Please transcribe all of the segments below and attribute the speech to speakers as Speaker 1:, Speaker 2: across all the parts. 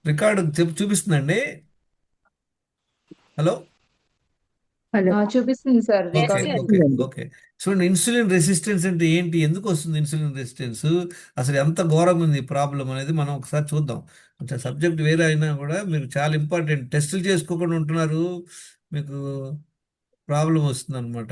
Speaker 1: Record చూపిస్తుందండి. Hello.
Speaker 2: Hello.
Speaker 3: చూపిస్తుంది sir
Speaker 1: okay
Speaker 3: recording.
Speaker 1: Okay
Speaker 2: చేస్తుందండి.
Speaker 1: Okay. చూడండి, ఇన్సులిన్ రెసిస్టెన్స్ అంటే ఏంటి, ఎందుకు వస్తుంది ఇన్సులిన్ రెసిస్టెన్స్, అసలు ఎంత ఘోరంగా ఉంది ప్రాబ్లం అనేది మనం ఒకసారి చూద్దాం. కొంచెం సబ్జెక్ట్ వేరే అయినా కూడా మీరు చాలా ఇంపార్టెంట్, టెస్టులు చేసుకోకుండా ఉంటున్నారు, మీకు ప్రాబ్లం వస్తుంది అనమాట.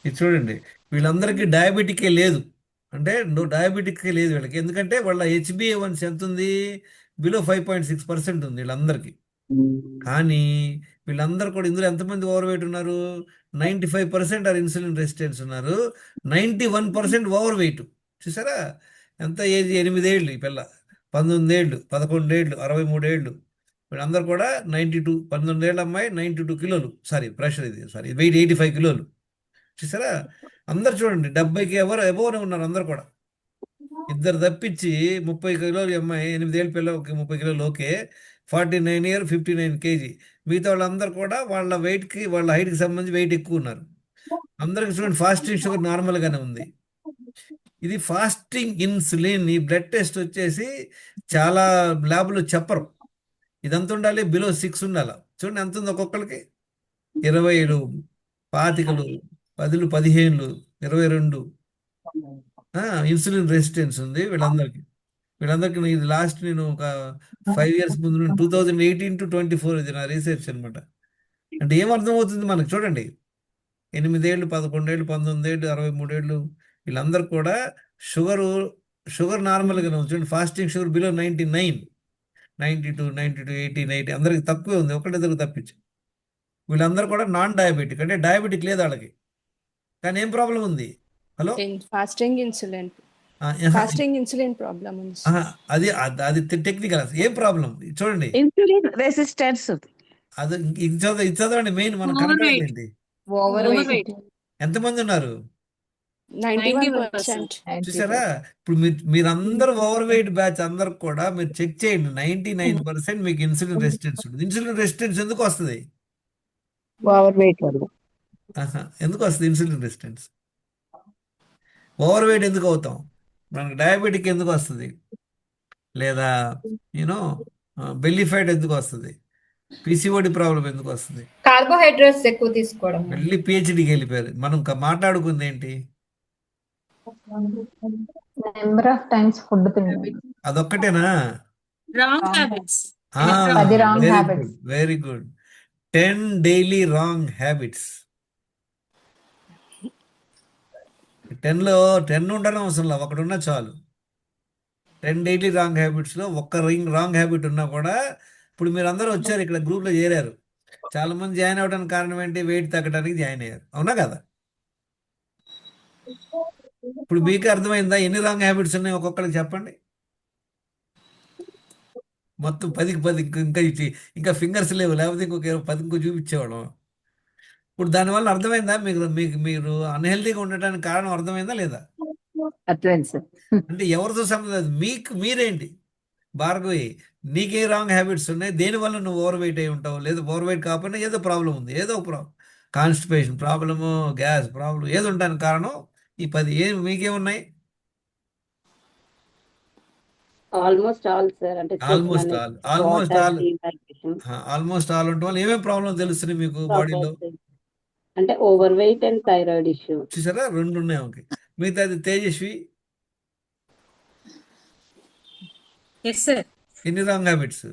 Speaker 1: ఇది చూడండి, వీళ్ళందరికీ డయాబెటికే లేదు. అంటే డయాబెటికే లేదు వీళ్ళకి, ఎందుకంటే వాళ్ళ హెచ్బిఏవన్స్ ఎంత ఉంది, బిలో 5.6% ఉంది వీళ్ళందరికీ. కానీ వీళ్ళందరూ కూడా, ఇందులో ఎంతమంది ఓవర్ వెయిట్ ఉన్నారు, 95% ఆర్ ఇన్సులిన్ రెసిస్టెన్స్ ఉన్నారు, 91% ఓవర్ వెయిట్. చూసారా ఎంత ఏజ్, 8 ఏళ్ళు ఈ పిల్ల, 19 ఏళ్ళు, 11 ఏళ్ళు, 63 ఏళ్ళు, వీళ్ళందరూ కూడా 92, 19 ఏళ్ళ అమ్మాయి 92 కిలోలు, సారీ ప్రెషర్, ఇది సారీ వెయిట్ 85 కిలోలు. చూసారా, అందరు చూడండి 70కి ఎవరు ఎబోనే ఉన్నారు అందరు కూడా. ఇద్దరు తప్పించి 30 కిలోలు అమ్మాయి, 8 ఏళ్ళ పిల్ల, ఒక 30 కిలోలు ఓకే, 49 ఇయర్, 59 కేజీ. మిగతా వాళ్ళందరూ కూడా వాళ్ళ వెయిట్కి, వాళ్ళ హైట్కి సంబంధించి వెయిట్ ఎక్కువ ఉన్నారు. అందరికి చూడండి ఫాస్టింగ్ షుగర్ నార్మల్గానే ఉంది. ఇది ఫాస్టింగ్ ఇన్సులిన్. ఈ బ్లడ్ టెస్ట్ వచ్చేసి చాలా ల్యాబ్లో చెప్పరు, ఇదంతా ఉండాలి, బిలో 6 ఉండాలి. చూడండి ఎంత ఉంది ఒక్కొక్కరికి, 20లు, 25లు, 10లు, 15లు, 22. ఇన్సులిన్ రెసిస్టెన్స్ ఉంది వీళ్ళందరికీ. ఇది లాస్ట్ నేను ఒక 5 ఇయర్స్ ముందు, 2018 to 24, ఇది నా రీసెర్చ్ అనమాట. అంటే ఏమర్థమవుతుంది మనకు, చూడండి 8 ఏళ్ళు, 11 ఏళ్ళు, 19 ఏళ్ళు, 63 ఏళ్ళు, వీళ్ళందరూ కూడా షుగరు, షుగర్ నార్మల్గానే ఉంది. చూడండి ఫాస్టింగ్ షుగర్ బిలో 99, 92, 92, 80, 90, అందరికి తక్కువే ఉంది, ఒకటిద్దరు తప్పించి. వీళ్ళందరూ కూడా నాన్ డయాబెటిక్, అంటే డయాబెటిక్ లేదు వాళ్ళకి, కానీ ఏం ప్రాబ్లం ఉంది. హలో.
Speaker 4: ఫాస్టింగ్ ఇన్సులిన్
Speaker 1: ఆహా,
Speaker 4: ఫాస్టింగ్ ఇన్సులిన్ ప్రాబ్లమ్ ఉంది.
Speaker 1: ఆహా, అది అది అది టెక్నికల్, ఏం ప్రాబ్లం చూడండి.
Speaker 2: Insulin resistance.
Speaker 1: అది ఇది చదవండి, మెయిన్ మనం
Speaker 5: ఓవర్ వెయిట్.
Speaker 1: కనపడేది.
Speaker 3: Over
Speaker 5: over
Speaker 3: weight.
Speaker 5: వెయిట్.
Speaker 1: ఎంతమంది ఉన్నారు
Speaker 4: 91%.
Speaker 1: చూసారా. ఇప్పుడు మీరందరూ ఓవర్ వెయిట్ బ్యాచ్, అందరికి కూడా మీరు చెక్ చేయండి, 99% మీకు ఇన్సులిన్ రెసిస్టెన్స్ ఉంటుంది. ఇన్సులిన్ రెసిస్టెన్స్ ఎందుకు వస్తుంది,
Speaker 2: ఓవర్ వెయిట్ వల్ల.
Speaker 1: ఎందుకు వస్తుంది ఇన్సులిన్ రెసిస్టెన్స్, ఓవర్ వెయిట్ ఎందుకు అవుతాం, మనకు డయాబెటిక్ ఎందుకు వస్తుంది, లేదా యూనో బెల్లీ ఫ్యాట్ ఎందుకు వస్తుంది, పిసిఓడి ప్రాబ్లం ఎందుకు వస్తుంది.
Speaker 3: కార్బోహైడ్రేట్స్ ఎక్కువ తీసుకోవడం.
Speaker 1: మళ్ళీ పిహెచ్డికి వెళ్ళిపోయారు. మనం మాట్లాడుకుంది ఏంటి,
Speaker 3: నెంబర్ ఆఫ్ టైమ్స్ ఫుడ్ తినడం.
Speaker 1: అదొక్కటేనా.
Speaker 5: Wrong habits.
Speaker 3: 10 wrong
Speaker 1: very
Speaker 3: habits.
Speaker 1: Good, very good. 10 daily wrong habits. 10లో 10 ఉండడం అవసరం లేదు, ఒకటి ఉన్నా చాలు. 10 డైలీ రాంగ్ హ్యాబిట్స్లో ఒక్క రాంగ్ హ్యాబిట్ ఉన్నా కూడా, ఇప్పుడు మీరు అందరూ వచ్చారు ఇక్కడ గ్రూప్లో చేరారు, చాలా మంది జాయిన్ అవ్వడానికి కారణం ఏంటి, వెయిట్ తగ్గడానికి జాయిన్ అయ్యారు, అవునా కదా. ఇప్పుడు మీకు అర్థమైందా ఎన్ని రాంగ్ హ్యాబిట్స్ ఉన్నాయి, ఒక్కొక్కరికి చెప్పండి. మొత్తం 10కి 10, ఇంకా ఇంకా ఫింగర్స్ లేవు, లేకపోతే ఇంకొక 10 ఇంకో చూపించేవాళ్ళం. ఇప్పుడు దానివల్ల అర్థమైందా మీకు, మీరు అన్హెల్తీగా ఉండటానికి కారణం అర్థమైందా లేదా.
Speaker 2: అర్థమైంది సార్.
Speaker 1: అంటే ఎవరితో సంబంధం లేదు, మీకు మీరేంటి. భార్గవి, నీకే రాంగ్ హ్యాబిట్స్ ఉన్నాయి, దేనివల్ల నువ్వు ఓవర్ వెయిట్ అయి ఉంటావు, లేదా ఓవర్ వెయిట్ కాకపోయినా ఏదో ప్రాబ్లం ఉంది, ఏదో problem, constipation problem, gas problem, ఏదో ఉండడానికి కారణం ఈ 10. మీకేమున్నాయి,
Speaker 6: ఆల్మోస్ట్ ఆల్ సార్, అంటే
Speaker 1: almost all, almost
Speaker 6: water,
Speaker 1: all,
Speaker 6: dehydration,
Speaker 1: almost all ఉండటం వల్ల ఏమేమి ప్రాబ్లం తెలుస్తుంది మీకు బాడీలో.
Speaker 6: అంటే overweight and thyroid issue.
Speaker 1: చూసారా, రెండు ఉన్నాయి ఓకే. మిగతాది తేజస్వి,
Speaker 5: ఎస్ సార్.
Speaker 1: ఎన్ని రాంగ్ హ్యాబిట్స్,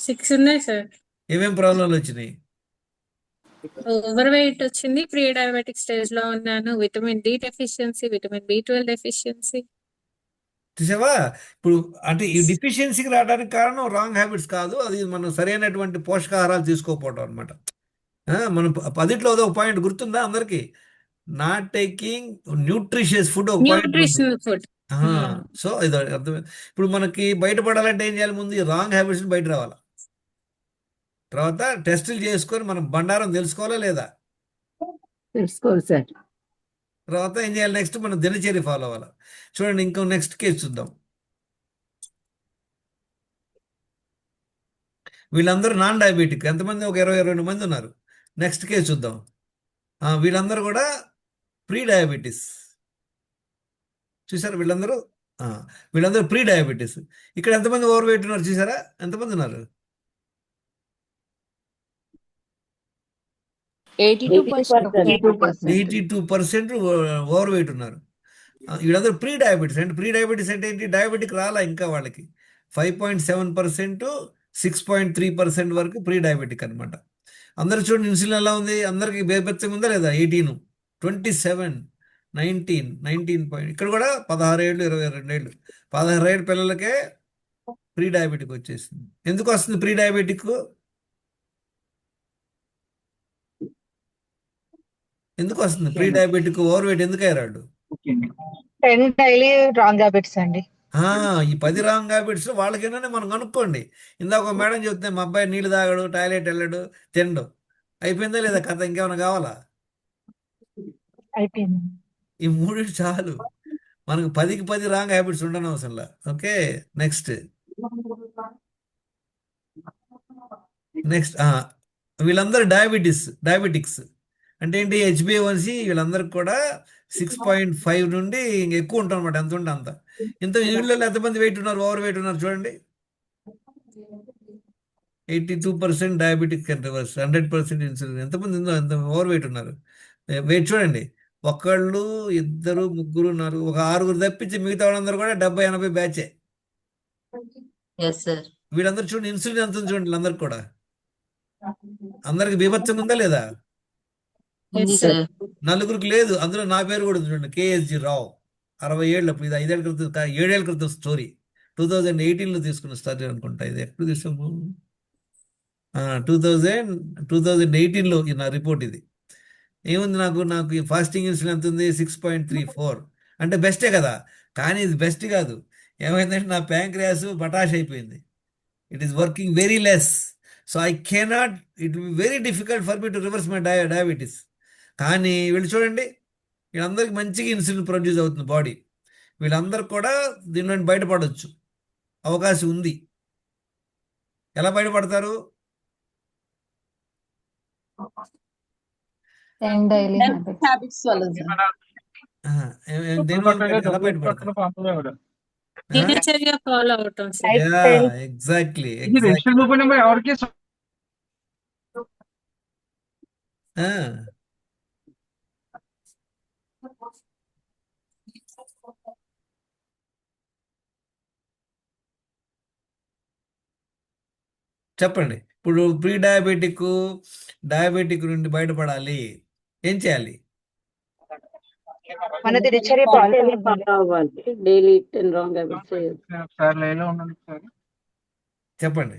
Speaker 5: 6 ఉన్నాయి సార్.
Speaker 1: ఏమేం ప్రాబ్లంలు వచ్చినాయి.
Speaker 5: ఓవర్ వెయిట్ వచ్చింది, ప్రీ డయాబెటిక్ స్టేజ్ లో ఉన్నాను, vitamin D deficiency, vitamin B12 deficiency.
Speaker 1: చూసావా, ఇప్పుడు అంటే ఈ డిఫిషియన్సీకి రావడానికి కారణం రాంగ్ హ్యాబిట్స్ కాదు, అది మనం సరైనటువంటి పోషకాహారాలు తీసుకోకపోవడం అనమాట. మనం 10లో ఒక పాయింట్ గుర్తుందా అందరికి, నాట్ టేకింగ్ న్యూట్రిషియస్ ఫుడ్ ఒక పాయింట్ గుర్తుంది.
Speaker 5: Nutritional food.
Speaker 1: సో ఇది అర్థం. ఇప్పుడు మనకి బయటపడాలంటే ఏం చేయాలి, ముందు రాంగ్ హ్యాబిట్స్ బయట రావాలి, తర్వాత టెస్టులు చేసుకొని మనం బండారం తెలుసుకోవాలా లేదా,
Speaker 2: తెలుసుకోవాలి సార్.
Speaker 1: తర్వాత ఏం చేయాలి, నెక్స్ట్ మనం దినచర్య ఫాలో అవ్వాలి. చూడండి ఇంకో నెక్స్ట్ కేసు చూద్దాం. వీళ్ళందరూ నాన్ డయాబెటిక్. ఎంతమంది? ఒక 22 మంది ఉన్నారు. నెక్స్ట్ కేసు చూద్దాం. వీళ్ళందరూ కూడా ప్రీ డయాబెటీస్. చూసారా వీళ్ళందరూ? ఆ, వీళ్ళందరూ ప్రీ డయాబెటీస్. ఇక్కడ ఎంతమంది ఓవర్ వెయిట్ ఉన్నారు చూసారా? ఎంతమంది ఉన్నారు?
Speaker 4: 82%.
Speaker 1: 82% ఓవర్ వెయిట్ ఉన్నారు. వీళ్ళందరూ ప్రీ డయాబెటీస్. అంటే ప్రీ డయాబెటీస్ అంటే ఏంటి? డయాబెటిక్ రాలా ఇంకా వాళ్ళకి. 5.7%, 6.3% వరకు ప్రీ డయాబెటిక్ అనమాట. అందరు చూడండి ఇన్సులిన్ ఎలా ఉంది, అందరికి బేబెచ్చగా ఉందా లేదా? 18, 27, 19 పాయింట్. ఇక్కడ కూడా 16 ఏళ్ళు, 22 ఏళ్ళు, 16 ఏళ్ళ పిల్లలకే ప్రీ డయాబెటిక్ వచ్చేసింది. ఎందుకు వస్తుంది ప్రీ డయాబెటిక్? ఎందుకు వస్తుంది ప్రీ డయాబెటిక్? ఓవర్ వెయిట్ ఎందుకు అయ్యారు?
Speaker 7: 10 డైలీ రాంగ్ హ్యాబిట్స్ అండి.
Speaker 1: ఈ 10 రాంగ్ హ్యాబిట్స్ వాళ్ళకేనా మనం కనుక్కోండి. ఇందాక ఒక మేడం చెప్తే మా అబ్బాయి నీళ్ళు తాగడు, టాయిలెట్ వెళ్ళడు, తినడు. అయిపోయిందా లేదా కథ? ఇంకేమైనా కావాలా?
Speaker 7: అయిపోయింది.
Speaker 1: ఈ మూడు చాలు మనకు. 10కి 10 రాంగ్ హ్యాబిట్స్ ఉండని అవసరంలా. Okay, next. వీళ్ళందరూ డయాబెటిక్స్ అంటే ఏంటి? HbA1c వీళ్ళందరికి కూడా 6.5 నుండి ఇంక ఎక్కువ ఉంటాం అనమాట. ఎంత ఉంటే అంత. వీళ్ళలో ఎంతమంది వెయిట్ ఉన్నారు, ఓవర్ వెయిట్ ఉన్నారు చూడండి? 82% డయాబెటిక్ కెన్ రివర్స్, 100% ఇన్సులిన్. ఎంతమంది ఎంత ఓవర్ వెయిట్ ఉన్నారు? వెయిట్ చూడండి. ఒకళ్ళు, ఇద్దరు, ముగ్గురు, నలుగురు, ఒక 6 తప్పించి మిగతా వాళ్ళందరూ కూడా 70-80 బ్యాచే. వీళ్ళందరూ చూడండి ఇన్సులిన్ ఎంత ఉంది చూడండి. వీళ్ళందరికి కూడా, అందరికి బీభత్సంగా ఉందా లేదా? నలుగురికి లేదు. అందులో నా పేరు కూడా ఉంది చూడండి, KSG రావు. 60 ఏళ్ళు. అప్పుడు ఇది 5 ఏళ్ళ క్రితం, 7 ఏళ్ళ క్రితం స్టోరీ. 2018లో తీసుకున్న స్టోరీ అనుకుంటా. ఇది ఎప్పుడు తీసాము? 2018లో నా రిపోర్ట్ ఇది. ఏముంది నాకు ఈ ఫాస్టింగ్ ఇన్సులిన్ ఎంత ఉంది? 6.34. అంటే బెస్టే కదా. కానీ ఇది బెస్ట్ కాదు. ఏమైందంటే నా ప్యాంక్రియాస్ బటాష్ అయిపోయింది. It is working very less. So I cannot, it will be very difficult for me to reverse my diabetes. కానీ వీళ్ళు చూడండి, వీళ్ళందరికీ మంచిగా ఇన్సులిన్ ప్రొడ్యూస్ అవుతుంది బాడీ. వీళ్ళందరూ కూడా దీని నుండి బయటపడవచ్చు, అవకాశం ఉంది. ఎలా బయటపడతారు?
Speaker 3: 10 daily habits.
Speaker 1: దేని వల్ల ఎలా బయటపడతారు?
Speaker 5: దినచర్య ఫాలో అవటం సార్.
Speaker 1: ఎగ్జాక్ట్లీ. చెప్పండి. ఇప్పుడు ప్రీ డయాబెటిక్ నుండి బయటపడాలి, ఏం చేయాలి?
Speaker 7: మన దినచర్య
Speaker 6: ఫాలో అవ్వాలి. Daily 10 wrong habits.
Speaker 1: చెప్పండి.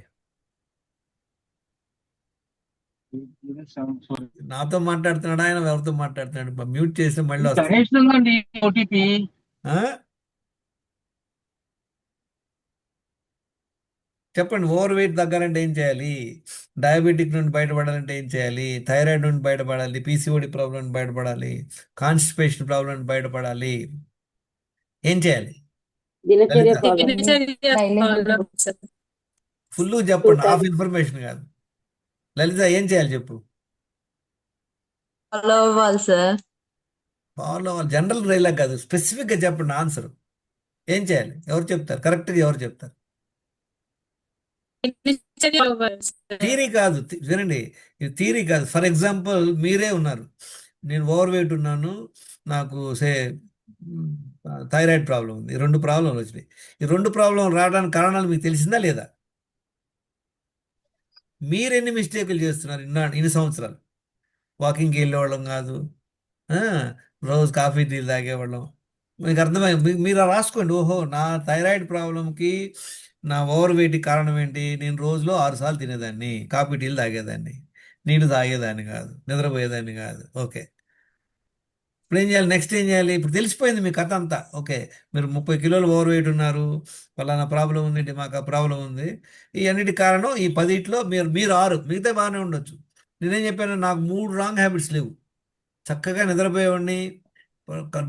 Speaker 1: నాతో మాట్లాడుతున్నాడు ఆయన, ఎవరితో మాట్లాడుతున్నాడు? మ్యూట్ చేసి మళ్ళీ వస్తుంది. చెప్పండి. ఓవర్ వెయిట్ తగ్గాలంటే ఏం చేయాలి? డయాబెటిక్ నుండి బయటపడాలంటే ఏం చేయాలి? థైరాయిడ్ నుండి బయటపడాలి, PCOD ప్రాబ్లం నుండి బయటపడాలి, కాన్స్టిపేషన్ ప్రాబ్లం నుండి బయటపడాలి. ఏం చేయాలి?
Speaker 6: దినచర్య
Speaker 1: లలిత,
Speaker 6: ఫాలో
Speaker 5: దినచర్య ఫాలో సార్.
Speaker 1: ఫుల్ చెప్పండి, హాఫ్ ఇన్ఫర్మేషన్ కాదు. లలిత ఏం చేయాలి చెప్పు?
Speaker 8: ఫాలో అవ్వాలి సార్.
Speaker 1: ఫాలో అవ్వాలి. జనరల్ డైలాగ్ కాదు, స్పెసిఫిక్గా చెప్పండి ఆన్సర్. ఏం చేయాలి? ఎవరు చెప్తారు కరెక్ట్గా? ఎవరు చెప్తారు?
Speaker 5: దినచర్య అవ్వాలి సార్.
Speaker 1: థీరీ కాదు, వినండి, ఇది థీరీ కాదు. ఫర్ ఎగ్జాంపుల్ మీరే ఉన్నారు, నేను ఓవర్ వెయిట్ ఉన్నాను, నాకు థైరాయిడ్ ప్రాబ్లం ఉంది. ఈ 2 ప్రాబ్లంలు వచ్చినాయి. ఈ 2 ప్రాబ్లం రావడానికి కారణాలు మీకు తెలిసిందా లేదా? మీరు ఎన్ని మిస్టేకులు చేస్తున్నారు ఇన్ని సంవత్సరాలు? వాకింగ్కి వెళ్ళేవాళ్ళం కాదు, రోజు కాఫీ టీలు తాగేవాళ్ళం. మీకు అర్థమై మీరు రాసుకోండి. ఓహో, నా థైరాయిడ్ ప్రాబ్లంకి, నా ఓవర్ వెయిట్కి కారణం ఏంటి? నేను రోజులో 6 సార్లు తినేదాన్ని, కాఫీ టీలు తాగేదాన్ని, నీళ్ళు తాగేదాన్ని కాదు, నిద్రపోయేదాన్ని కాదు. ఓకే, ఇప్పుడు ఏం చేయాలి? నెక్స్ట్ ఏం చేయాలి? ఇప్పుడు తెలిసిపోయింది మీ కథ అంతా. ఓకే, మీరు 30 కిలోలు ఓవర్ వెయిట్ ఉన్నారు, పలానా ప్రాబ్లం ఉంది, మాకు ఆ ప్రాబ్లం ఉంది. ఈ అన్నిటి కారణం ఈ 10లో మీరు 6, మిగతా బాగానే ఉండొచ్చు. నేనేం చెప్పాను? నాకు 3 రాంగ్ హ్యాబిట్స్ లేవు. చక్కగా నిద్రపోయేవాడిని,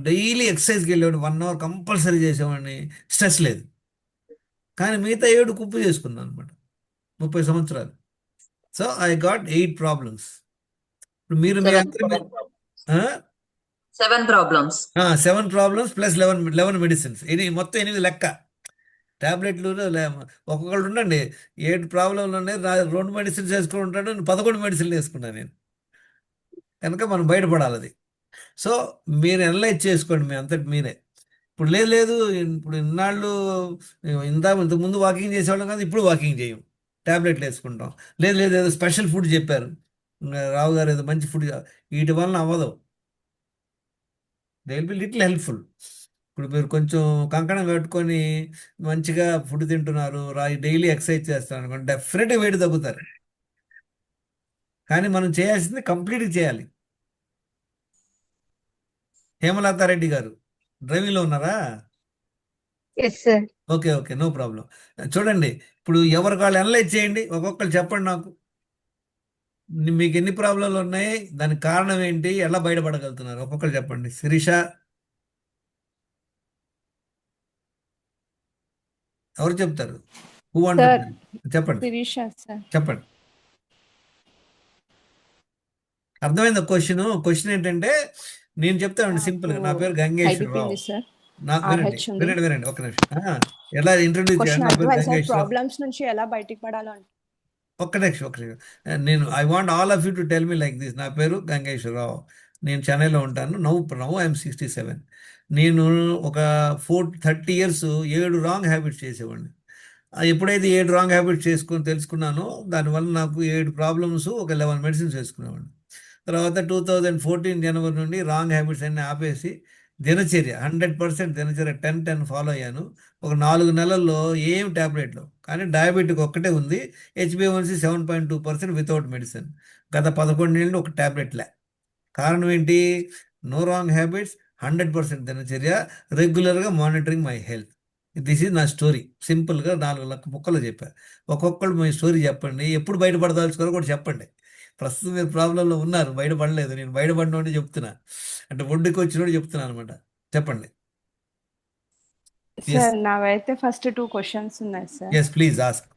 Speaker 1: డైలీ ఎక్సర్సైజ్కి వెళ్ళేవాడిని, 1 అవర్ కంపల్సరీ చేసేవాడిని, స్ట్రెస్ లేదు. కానీ మిగతా 7 కుప్పు చేసుకున్నాను అనమాట. 30 సంవత్సరాలు. So I got 8 problems. ఇప్పుడు మీరు మీ అందరి మీద
Speaker 8: 7 problems.
Speaker 1: 7 problems plus 11 medicines. ఇది మొత్తం 8 లెక్క. టాబ్లెట్లు ఒక్కొక్కళ్ళు ఉండండి 7 ప్రాబ్లంలు ఉన్నాయి, 2 మెడిసిన్స్ వేసుకుని ఉంటాడు, 11 మెడిసిన్లు వేసుకున్నాను నేను. కనుక మనం బయటపడాలి అది. సో మీరు అనలైజ్ చేసుకోండి మీ అంతటి మీరే. ఇప్పుడు లేదు ఇప్పుడు ఇన్నాళ్ళు ఇంతకుముందు వాకింగ్ చేసేవాళ్ళం కాదు, ఇప్పుడు వాకింగ్ చేయం, టాబ్లెట్లు వేసుకుంటాం. లేదు ఏదో స్పెషల్ ఫుడ్ చెప్పారు రావు గారు, ఏదో మంచి ఫుడ్, వీటి వలన అవ్వదు. They will be little helpful. ఇప్పుడు మీరు కొంచెం కంకణం కట్టుకొని మంచిగా ఫుడ్ తింటున్నారు, డైలీ ఎక్సర్సైజ్ చేస్తారు అనుకోండి, డెఫినెట్గా వెయిట్ తగ్గుతారు. కానీ మనం చేయాల్సింది కంప్లీట్గా చేయాలి. హేమలతారెడ్డి గారు డ్రైవింగ్లో ఉన్నారా?
Speaker 7: Yes sir.
Speaker 1: Okay, no problem. చూడండి, ఇప్పుడు ఎవరికి వాళ్ళు అనలైజ్ చేయండి, ఒక్కొక్కరు చెప్పండి నాకు. మీకు ఎన్ని ప్రాబ్లంలు ఉన్నాయి, దానికి కారణం ఏంటి, ఎలా బయటపడగలుగుతున్నారు, ఒక్కొక్కరు చెప్పండి. శిరీష ఎవరు చెప్తారు? Who want
Speaker 4: Sir.
Speaker 1: చెప్పండి
Speaker 4: శిరీష సార్.
Speaker 1: చెప్పండి. అర్థమైంది క్వశ్చన్ ఏంటంటే, నేను చెప్తానండి సింపుల్గా. నా పేరు
Speaker 4: ఐబీపీ
Speaker 1: గంగేశ్వరరావు.
Speaker 4: ఉంది సార్.
Speaker 1: వినండి
Speaker 4: RH ఉంది.
Speaker 1: వినండి ఒక నిమిషం. ఎలా ఇంట్రొడ్యూస్ చేయాలి?
Speaker 4: క్వశ్చన్
Speaker 1: నా పేరు
Speaker 4: అర్థమైంది సార్.
Speaker 1: గంగేశ్వరరావు.
Speaker 4: ప్రాబ్లమ్స్ నుంచి ఎలా బయటికి పడాలో అంటే.
Speaker 1: ఒక్క నిమిషం. నేను I want all of you to tell me like this. నా పేరు గంగేశ్వరరావు, నేను చెన్నైలో ఉంటాను. Now I'm 67. నేను ఒక 30 years 7 రాంగ్ హ్యాబిట్స్ చేసేవాడిని. ఎప్పుడైతే 7 రాంగ్ హ్యాబిట్స్ తెలుసుకున్నానో, దానివల్ల నాకు 7 ప్రాబ్లమ్స్, ఒక 11 మెడిసిన్స్ వేసుకునేవాడిని. తర్వాత 2014 జనవరి నుండి రాంగ్ హ్యాబిట్స్ అన్ని ఆపేసి దినచర్య 100% దినచర్య 10-10 ఫాలో అయ్యాను. ఒక 4 నెలల్లో ఏం ట్యాబ్లెట్లు, కానీ డయాబెటిక్ ఒక్కటే ఉంది. HbA1c 7.2% without medicine. గత 11 ఏళ్ళు ఒక ట్యాబ్లెట్లే. కారణం ఏంటి? నో రాంగ్ హ్యాబిట్స్, 100% దినచర్య, రెగ్యులర్గా monitoring my health. This is నా స్టోరీ. సింపుల్గా 4 ముక్కలు చెప్పారు. ఒక్కొక్కరు మీ స్టోరీ చెప్పండి. ఎప్పుడు బయటపడదాల్చుకోవాలో కూడా చెప్పండి. ప్రస్తుతం మీరు ప్రాబ్లంలో ఉన్నారు, బయటపడలేదు. నేను బయటపడినోడే చెప్తున్నా, అంటే ఒడ్డుకి వచ్చినోడు చెప్తున్నాను అనమాట. చెప్పండి.
Speaker 4: సార్ నావైతే ఫస్ట్ 2 క్వశ్చన్స్ ఉన్నాయి సార్.
Speaker 1: Yes please ask.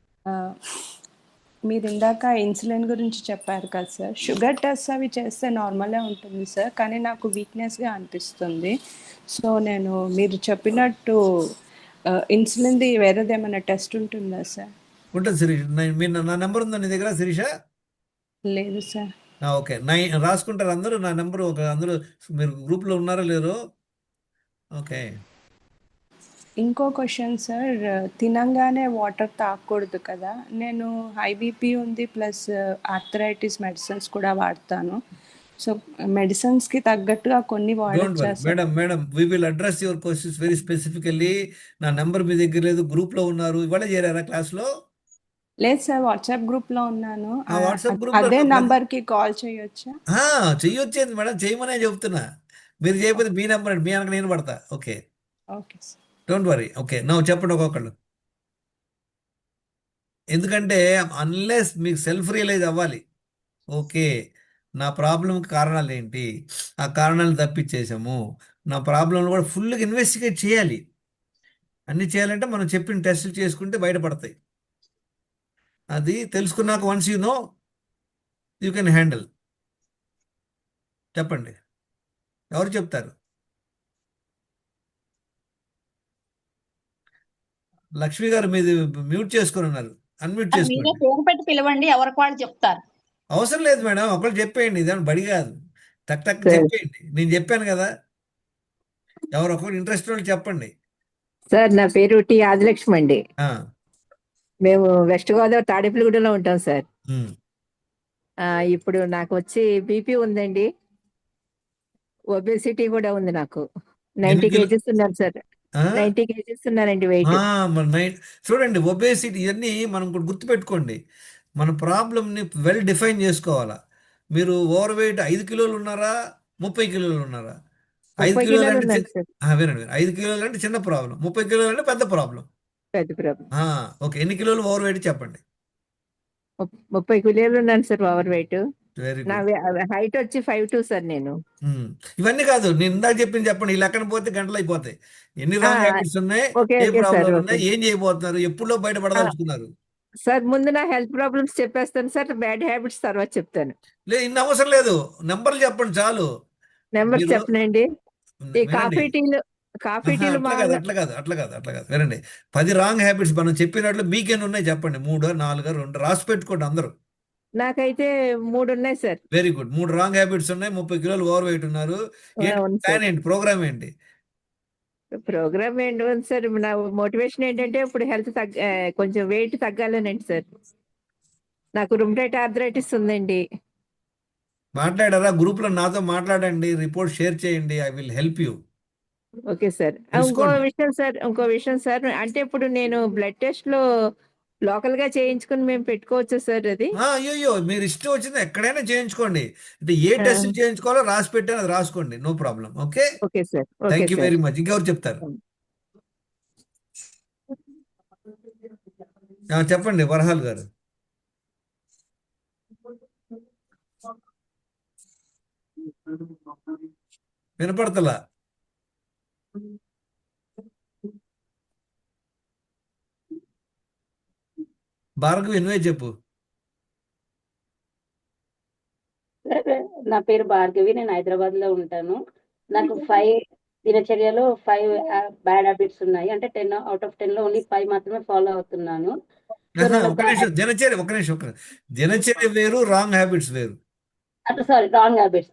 Speaker 4: మీరు ఇందాక ఇన్సులిన్ గురించి చెప్పారు కదా సార్. షుగర్ టెస్ట్ అవి చేస్తే నార్మలే ఉంటుంది సార్, కానీ నాకు వీక్నెస్గా అనిపిస్తుంది. సో నేను మీరు చెప్పినట్టు ఇన్సులిన్ది వేరేది ఏమైనా టెస్ట్ ఉంటుందా సార్?
Speaker 1: ఉంటుంది శిరీష్. నా నెంబర్ ఉందా నీ దగ్గర శిరీష?
Speaker 4: లేదు సార్.
Speaker 1: ఓకే, రాసుకుంటారు అందరూ నా నెంబరు. అందరూ మీరు గ్రూప్లో ఉన్నారో లేరో? ఓకే.
Speaker 4: ఇంకో క్వశ్చన్ సార్, తినంగానే వాటర్ తాగకూడదు కదా. నేను హై బీపీ ఉంది, ప్లస్ ఆర్థరైటిస్ మెడిసిన్స్ కూడా వాడతాను. సో మెడిసిన్స్కి తగ్గట్టుగా కొన్ని వాడచ్చా sir?
Speaker 1: Madam we will address your questions very specifically. నా నెంబర్ మీ దగ్గర లేదు, గ్రూప్లో ఉన్నారు. ఇవాళ చేరారా క్లాస్లో?
Speaker 4: లేదు సార్, వాట్సాప్ గ్రూప్లో ఉన్నాను.
Speaker 1: వాట్సాప్ గ్రూప్లో
Speaker 4: అదే నంబర్కి కాల్ చేయొచ్చా?
Speaker 1: చెయ్యొచ్చేది మేడం, చేయమనే చెప్తున్నా. మీరు చేయకపోతే మీ నెంబర్ మీ అనక నేను పడతా. Okay
Speaker 4: okay sir.
Speaker 1: Don't worry. Okay, నువ్వు చెప్పండి ఒక్కొక్కళ్ళు. ఎందుకంటే అన్లెస్ మీకు సెల్ఫ్ రియలైజ్ అవ్వాలి. ఓకే, నా ప్రాబ్లంకి కారణాలు ఏంటి, ఆ కారణాలను తప్పించేసాము, నా ప్రాబ్లంలో కూడా ఫుల్గా ఇన్వెస్టిగేట్ చేయాలి. అన్నీ చేయాలంటే మనం చెప్పిన టెస్టులు చేసుకుంటే బయటపడతాయి. అది తెలుసుకున్నాక once you know you can handle. చెప్పండి, ఎవరు చెప్తారు? లక్ష్మి గారు మీది మ్యూట్ చేసుకొని ఉన్నారు, అన్మ్యూట్ చేసుకోండి.
Speaker 9: పేరు పెట్టి పిలవండి, ఎవరికి వాళ్ళు చెప్తారు.
Speaker 1: అవసరం లేదు మేడం, ఒకళ్ళు చెప్పేయండి. ఇదేమన్నా బడి కాదు, టక్ టక్ చెప్పేయండి. నేను చెప్పాను కదా, ఎవరు ఒకరు ఇంట్రెస్ట్ వాళ్ళు చెప్పండి.
Speaker 2: సార్ నా పేరు టి ఆదిలక్ష్మి అండి.
Speaker 1: ఆ,
Speaker 2: మేము వెస్ట్ గోదావరి తాడేపల్లిగూడలో ఉంటాం సార్.
Speaker 1: ఉమ్.
Speaker 2: ఇప్పుడు నాకు వచ్చి బీపీ ఉందండి, ఒబేసిటీ కూడా ఉంది. నాకు 90 kgs ఉన్నాను సార్.
Speaker 1: ఆ?
Speaker 2: 90 kgs ఉన్నానండి వెయిట్.
Speaker 1: చూడండి, ఒబేసిటీ ఇవన్నీ మనం కూడా గుర్తుపెట్టుకోండి. మన ప్రాబ్లమ్ని వెల్ డిఫైన్ చేసుకోవాలా. మీరు ఓవర్ వెయిట్ 5 కిలోలు ఉన్నారా, 30 కిలోలు ఉన్నారా? 5
Speaker 2: 30
Speaker 1: కిలోలు
Speaker 2: కిలోలు
Speaker 1: అంటే
Speaker 2: ఉన్నాను సార్.
Speaker 1: వినండి, 5 కిలోలు అంటే చిన్న ప్రాబ్లం, 30 కిలోలు అంటే పెద్ద ప్రాబ్లం.
Speaker 2: పెద్ద ప్రాబ్లం.
Speaker 1: ఓకే, ఎన్ని కిలోలు ఓవర్ వెయిట్ చెప్పండి.
Speaker 2: 30 కిలోలు ఉన్నాను సార్ ఓవర్ వెయిట్.
Speaker 1: వెరీ
Speaker 2: నా
Speaker 1: గుడ్.
Speaker 2: హైట్ వచ్చి 5'2" సార్ నేను.
Speaker 1: ఇవన్నీ కాదు, నేను ఇందాక చెప్పింది చెప్పండి. ఈ లెక్కన పోతే గంటలు అయిపోతాయి. ఎన్ని రాంగ్ హ్యాబిట్స్ ఉన్నాయి,
Speaker 2: ఓకే
Speaker 1: ఏ
Speaker 2: ఓకే సార్.
Speaker 1: ప్రాబ్లం
Speaker 2: ఓకే
Speaker 1: ఉన్నాయి, ఏం చేయబోతున్నారు, ఎప్పుడులో బయటపడదలుచుకున్నారు?
Speaker 2: సార్ ముందు నా హెల్త్ ప్రాబ్లమ్స్ చెప్పేస్తాను సార్, బ్యాడ్ హ్యాబిట్స్ తర్వాత చెప్తాను.
Speaker 1: ఇన్ని అవసరం లేదు, నెంబర్లు చెప్పండి చాలు.
Speaker 2: నెంబర్
Speaker 1: మీరు
Speaker 2: చెప్పనండి. ఈ
Speaker 1: వినండి.
Speaker 2: కాఫీ టీలు
Speaker 1: అట్లా కాదు, వినండి. 10 రాంగ్ హ్యాబిట్స్ మనం చెప్పినట్లు మీకేనా ఉన్నాయి చెప్పండి. 3, 4, 2 రాసి పెట్టుకోండి అందరూ.
Speaker 2: నాకైతే 3 ఉన్నాయి sir.
Speaker 1: Very good. 3 wrong habits ఉన్నాయి. 30 కిలోలు ఓవర్ వెయిట్ ఉన్నారు.
Speaker 2: అవును
Speaker 1: ప్లాన్
Speaker 2: సార్.
Speaker 1: ఏంటి, ప్రోగ్రామ్ ఏంటి?
Speaker 2: ప్రోగ్రామ్ ఏంటి ఉంది సార్, నా మోటివేషన్ ఏంటంటే ఇప్పుడు కొంచెం వెయిట్ తగ్గాలనండి సార్. నాకు రుమటైడ్ ఆర్థరైటిస్ ఉందండి.
Speaker 1: మాట్లాడారా? గ్రూప్ లో నాతో మాట్లాడండి, రిపోర్ట్ షేర్ చేయండి. I will help you.
Speaker 2: Okay sir.
Speaker 1: తెలుసుకోండి.
Speaker 2: ఇంకో విషయం సార్, అంటే ఇప్పుడు నేను బ్లడ్ టెస్ట్ లో లోకల్ గా చేయించుకుని మేము పెట్టుకోవచ్చా సార్ అది?
Speaker 1: అయ్యో, మీరు ఇష్టం వచ్చింది ఎక్కడైనా చేయించుకోండి. అంటే ఏ
Speaker 2: ఆ,
Speaker 1: టెస్ట్ చేయించుకోవాలో రాసి పెట్టాను, అది రాసుకోండి. No problem. Okay,
Speaker 2: okay sir. Okay
Speaker 1: thank you
Speaker 2: sir.
Speaker 1: Very much. ఇంకెవరు చెప్తారు? చెప్పండి వరహాల్ గారు. వినపడతలా? భార్గవి నువ్వే చెప్పు.
Speaker 6: నా పేరు భార్గవి, నేను హైదరాబాద్ లో ఉంటాను. నాకు 5 దినచర్యలో 5 బ్యాడ్ హ్యాబిట్స్ ఉన్నాయి. అంటే 10 out of 10 లో ఓన్లీ 5 మాత్రమే ఫాలో అవుతున్నాను. సో నేను
Speaker 1: ఒక నిమిషం, దినచర్య వేరు, రాంగ్ హ్యాబిట్స్ వేరు.
Speaker 6: Sorry, wrong habits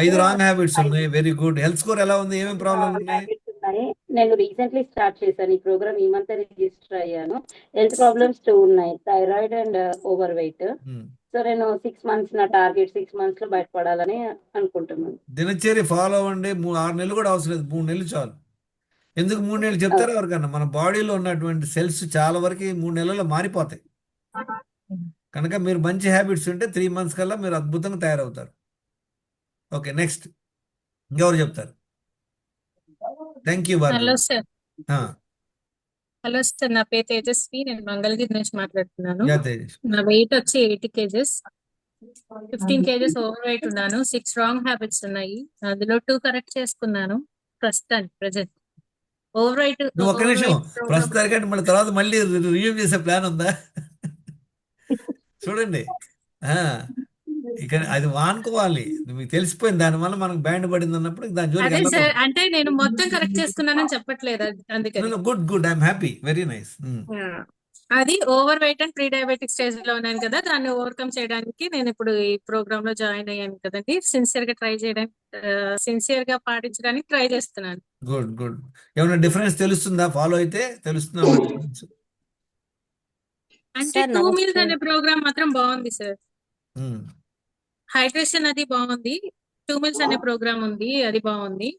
Speaker 1: 5 wrong habits ఉన్నాయి. Very good. హెల్త్ స్కోర్ ఎలా ఉంది? ఏమేమి ప్రాబ్లం ఉన్నాయి?
Speaker 6: హ్యాబిట్స్ ఉన్నాయి. నేను రీసెంట్లీ స్టార్ట్ చేశాను ఈ ప్రోగ్రామ్, ఈ మంత్ రిజిస్టర్ అయ్యాను. హెల్త్ ప్రాబ్లమ్స్ 2 ఉన్నాయి, thyroid and over weight. So నేను 6 months నా టార్గెట్, 6 months లో బయటపడాలని అనుకుంటున్నాను.
Speaker 1: దినచర్య ఫాలో అవ్వండి. 6 నెలలు కూడా అవసరం లేదు, 3 నెలలు చాలు. ఎందుకు 3 నెలలు చెప్తారా ఎవరికన్నా? మన బాడీలో ఉన్నటువంటి సెల్స్ చాలా వరకు 3 నెలల్లో మారిపోతాయి. కనుక మీరు మంచి హ్యాబిట్స్ ఉంటే 3 months కల్లా మీరు అద్భుతంగా తయారవుతారు. ఓకే, నెక్స్ట్ ఇంకెవరు చెప్తారు? Thank you
Speaker 5: hello
Speaker 1: Bhargavi.
Speaker 5: Sir. Hello sir, నా పేరు తేజస్వి, నేను మంగళగిరి నుంచి మాట్లాడుతున్నాను.
Speaker 1: యా తేజస్.
Speaker 5: నా వెయిట్ వచ్చి 80 kgs, 15 kgs ఓవర్ వెయిట్ ఉన్నాను. 6 రాంగ్ హ్యాబిట్స్ ఉన్నాయి, అందులో 2 కరెక్ట్ చేసుకున్నాను ప్రస్తుతానికి ప్రెజెంట్. ఓవర్ వెయిట్
Speaker 1: నువ్వు ఒక్క నిమిషం, ప్రస్తుతానికంటే మళ్ళీ తర్వాత మళ్ళీ రివ్యూ చేసే ప్లాన్ ఉందా? చూడండి, ఇక అది వానుకోవాలి. మీకు తెలిసిపోయింది, దానివల్ల మనకు బ్యాండ్ పడింది అన్నప్పుడు దాని
Speaker 5: అదే
Speaker 1: జోలికి
Speaker 5: సార్, అంటే నేను మొత్తం కరెక్ట్ చేసుకున్నానని చెప్పట్లేదు, అందుకని.
Speaker 1: Good, I am happy, very nice.
Speaker 5: అది overweight and pre diabetic stage లో ఉన్నాను కదా, దాన్ని ఓవర్కమ్ చేయడానికి నేను ఇప్పుడు ఈ ప్రోగ్రామ్ లో జాయిన్ అయ్యాను కదండి. సిన్సియర్ గా పాటించడానికి ట్రై చేస్తున్నాను.
Speaker 1: గుడ్. ఏమైనా డిఫరెన్స్ తెలుస్తుందా? ఫాలో అయితే తెలుస్తుందా?
Speaker 5: అంటే 2 meals అనే ప్రోగ్రామ్ మాత్రం బాగుంది సార్. హైడ్రేషన్ అది బాగుంది. 2 meals అనే ప్రోగ్రామ్ ఉంది, అది బాగుంది.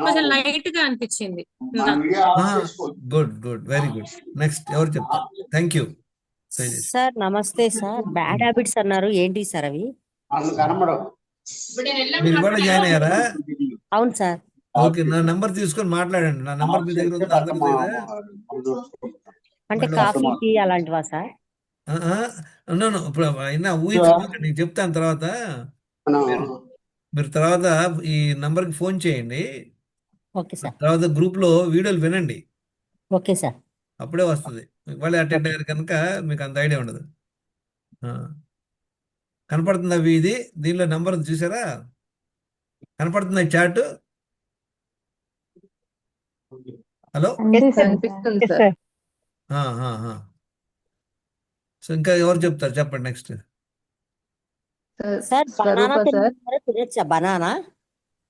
Speaker 5: కొంచెం లైట్ గా అనిపించింది.
Speaker 1: Good, very good. నెక్స్ట్ ఎవరు చెప్తారు? Thank you.
Speaker 10: సార్ నమస్తే సార్. బ్యాడ్ హ్యాబిట్స్ అన్నారు, ఏంటి సార్ అవి?
Speaker 1: మీరు ఇవాళ జాయిన్ అయ్యారా?
Speaker 10: అవును సార్.
Speaker 1: ఓకే, నా నంబర్ తీసుకొని మాట్లాడండి. నా నంబర్ మీ దగ్గర ఉంది, అందరి దగ్గర.
Speaker 10: అంటే కాఫీ టీ అలాంటివా సార్?
Speaker 1: ఇప్పుడు అయినా ఊహించమాట, నేను చెప్తాను తర్వాత. మీరు తర్వాత ఈ నంబర్కి ఫోన్ చేయండి.
Speaker 10: Okay sir.
Speaker 1: తర్వాత గ్రూప్ లో వీడియోలు వినండి.
Speaker 10: Okay sir.
Speaker 1: అప్పుడే వస్తుంది. మళ్ళీ అటెండ్ అయ్యారు కనుక మీకు అంత ఐడియా ఉండదు. కనపడుతుందా ఇది? దీనిలో నంబర్ చూసారా? కనపడుతుందా చాట్? హలో,
Speaker 3: కనిపిస్తుంది సార్.
Speaker 1: సో ఇంకా ఎవరు చెప్తారు? చెప్పండి నెక్స్ట్.
Speaker 10: సార్